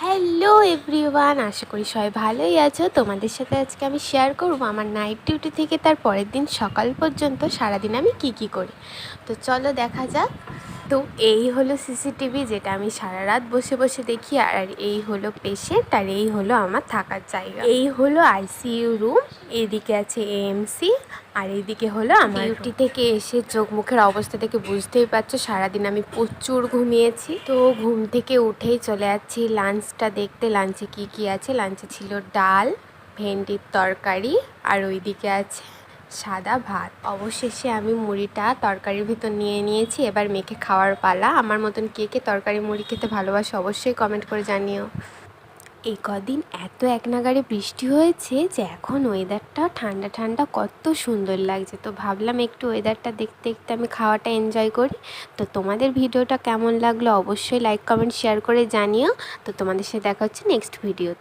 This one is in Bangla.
হ্যালো এভরিওয়ান, আশা করি সবাই ভালোই আছো। তোমাদের সাথে আজকে আমি শেয়ার করব আমার নাইট ডিউটি থেকে তার পরের দিন সকাল পর্যন্ত সারাদিন আমি কি করি। তো চলো দেখা যাক। তো এই হলো সিসিটিভি, যেটা আমি সারা রাত বসে বসে দেখি। আর এই হলো পেশেন্ট, আর এই হলো আমার থাকার জায়গা। এই হলো আইসিইউ রুম, এইদিকে আছে এএমসি, আর এইদিকে হলো আমার ডিউটি থেকে এসে চোখ মুখের অবস্থা থেকে বুঝতেই পারছো সারাদিন আমি প্রচুর ঘুমিয়েছি। তো ঘুম থেকে উঠেই চলে যাচ্ছি লাঞ্চটা দেখতে। লাঞ্চে কি আছে? লাঞ্চে ছিল ডাল, ভেন্ডির তরকারি, আর ওইদিকে আছে সাদা ভাত। অবশেষে আমি মুড়িটা তরকারির ভিতর নিয়ে নিয়েছি। এবার মেখে খাওয়ার পালা। আমার মতন কে কে তরকারি মুড়ি খেতে ভালোবাসে অবশ্যই কমেন্ট করে জানিও। এই কদিন এত এক নাগাড়ে বৃষ্টি হয়েছে যে এখন ওয়েদারটা ঠান্ডা ঠান্ডা, কত সুন্দর লাগছে। তো ভাবলাম একটু ওয়েদারটা দেখতে দেখতে আমি খাওয়াটা এনজয় করি। তো তোমাদের ভিডিওটা কেমন লাগলো অবশ্যই লাইক কমেন্ট শেয়ার করে জানিও। তো তোমাদের সাথে দেখা হচ্ছে নেক্সট ভিডিও।